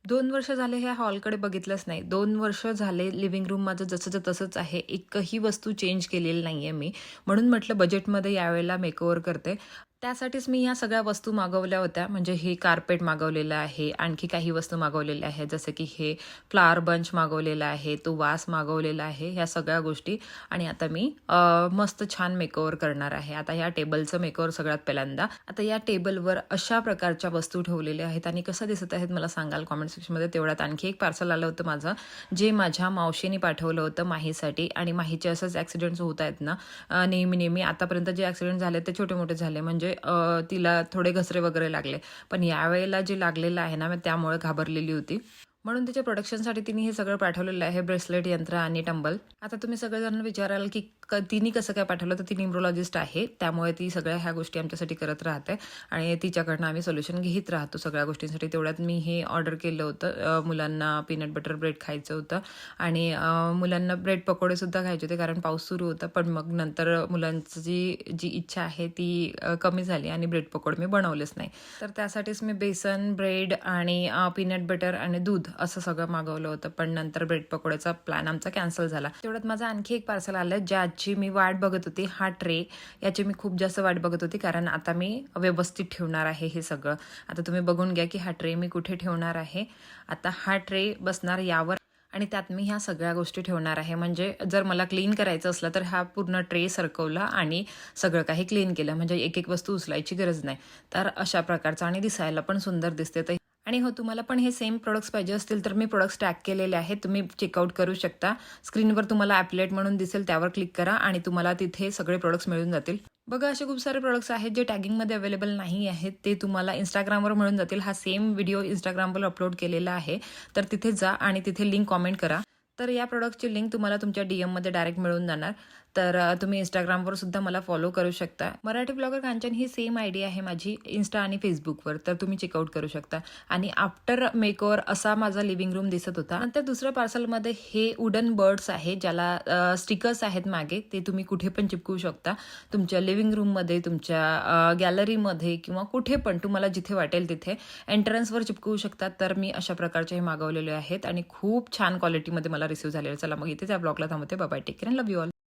2 वर्ष झाले ह्या हॉलकडे बघितलंच नाही. 2 वर्ष झाले लिव्हिंग रूम माझं जसंच्या तसंच आहे. एकही वस्तू चेंज केलेली नाहीये मी. म्हणून म्हटलं बजेटमध्ये यावेळेला मेकओव्हर करते. त्यासाठीच मी ह्या सगळ्या वस्तू मागवल्या होत्या. म्हणजे हे कार्पेट मागवलेलं आहे. आणखी काही वस्तू मागवलेल्या आहेत. जसं की हे फ्लॉवर बंच मागवलेला आहे. तो वास मागवलेला आहे. ह्या सगळ्या गोष्टी आणि आता मी मस्त छान मेकओव्हर करणार आहे. आता ह्या टेबलचं मेकओव्हर सगळ्यात पहिल्यांदा. आता या टेबलवर अशा प्रकारच्या वस्तू ठेवलेल्या आहेत आणि कसं दिसत आहेत मला सांगाल कॉमेंट सेक्शनमध्ये. तेवढ्यात आणखी एक पार्सल आलं होतं माझं, जे माझ्या मावशीने पाठवलं होतं माहीसाठी. आणि माहीचे असंच ॲक्सिडेंट्स होत आहेत ना नेहमी. आतापर्यंत जे ॲक्सिडेंट झाले ते छोटे मोठे झाले. म्हणजे तिला थोडे घसरे वगैरे लागले. पण यावेळेला जे लागलेलं आहे ना, मी त्यामुळे घाबरलेली होती. म्हणून तिच्या प्रोडक्शनसाठी तिने हे सगळं पाठवलेलं आहे, ब्रेसलेट, यंत्र आणि टंबल. आता तुम्ही सगळेजण विचाराल की तिने कसं काय पाठवलं, तर ती न्यूमरोलॉजिस्ट आहे. त्यामुळे ती सगळ्या ह्या गोष्टी आमच्यासाठी करत राहते आणि तिच्याकडनं आम्ही सोल्युशन घेत राहतो सगळ्या गोष्टींसाठी. तेवढ्यात मी हे ऑर्डर केलं होतं. मुलांना पीनट बटर ब्रेड खायचं होतं आणि मुलांना ब्रेड पकोडेसुद्धा खायचे होते, कारण पाऊस सुरू होता. पण मग नंतर मुलांची जी इच्छा आहे ती कमी झाली आणि ब्रेड पकोडे मी बनवलेच नाही. तर त्यासाठीच मी बेसन, ब्रेड आणि पीनट बटर आणि दूध असं सगळं मागवलं होतं. पण नंतर ब्रेड पकोड्याचा प्लॅन आमचा कॅन्सल झाला. तेवढ्यात माझं आणखी एक पार्सल आलं, ज्याची मी वाट बघत होती. हा ट्रे, याची मी खूप जास्त वाट बघत होती, कारण आता मी व्यवस्थित ठेवणार आहे हे सगळं. आता तुम्ही बघून घ्या की हा ट्रे मी कुठे ठेवणार आहे. आता हा ट्रे बसणार यावर आणि त्यात मी ह्या सगळ्या गोष्टी ठेवणार आहे. म्हणजे जर मला क्लीन करायचं असलं तर हा पूर्ण ट्रे सरकवला आणि सगळं काही क्लीन केलं. म्हणजे एक एक वस्तू उचलायची गरज नाही. तर अशा प्रकारचं आणि दिसायला पण सुंदर दिसते. तर आणि हो, तुम्हाला पण हे सेम प्रोडक्ट्स पाहिजे असतील तर मी प्रोडक्ट्स टॅग केलेले आहेत. तुम्ही चेकआउट करू शकता. स्क्रीनवर तुम्हाला ॲपलेट म्हणून दिसेल, त्यावर क्लिक करा आणि तुम्हाला तिथे सगळे प्रोडक्ट्स मिळून जातील. बघा, असे खूप सारे प्रोडक्ट्स आहेत जे टॅगिंगमध्ये अवेलेबल नाही आहेत. ते तुम्हाला Instagramवर मिळून जातील. हा सेम व्हिडिओ Instagramवर अपलोड केलेला आहे. तर तिथे जा आणि तिथे लिंक कॉमेंट करा. तर या प्रोडक्टची लिंक तुम्हाला तुमच्या DMमध्ये डायरेक्ट मिळून जाणार. तर तुम्ही Instagramवर सुद्धा मला फॉलो करू शकता. मराठी ब्लॉगर कांचन ही सेम आयडी आहे माझी Insta आणि Facebookवर. तर तुम्ही चेकआउट करू शकता. आणि आफ्टर मेकओव्हर असा माझा लिव्हिंग रूम दिसत होता. नंतर दुसऱ्या पार्सलमध्ये हे वुडन बर्ड्स आहे, ज्याला स्टिकर्स आहेत मागे. ते तुम्ही कुठे पण चिपकवू शकता. तुमच्या लिव्हिंग रूममध्ये, तुमच्या गॅलरीमध्ये किंवा कुठे पण तुम्हाला जिथे वाटेल तिथे एंट्रन्सवर चिपकवू शकता. तर मी अशा प्रकारचे हे मागवलेले आहेत आणि खूप छान क्वालिटीमध्ये मला रिसीव्ह झालेले. चला मग इथे त्या ब्लॉगला थांबते. Bye bye, take care and love you all.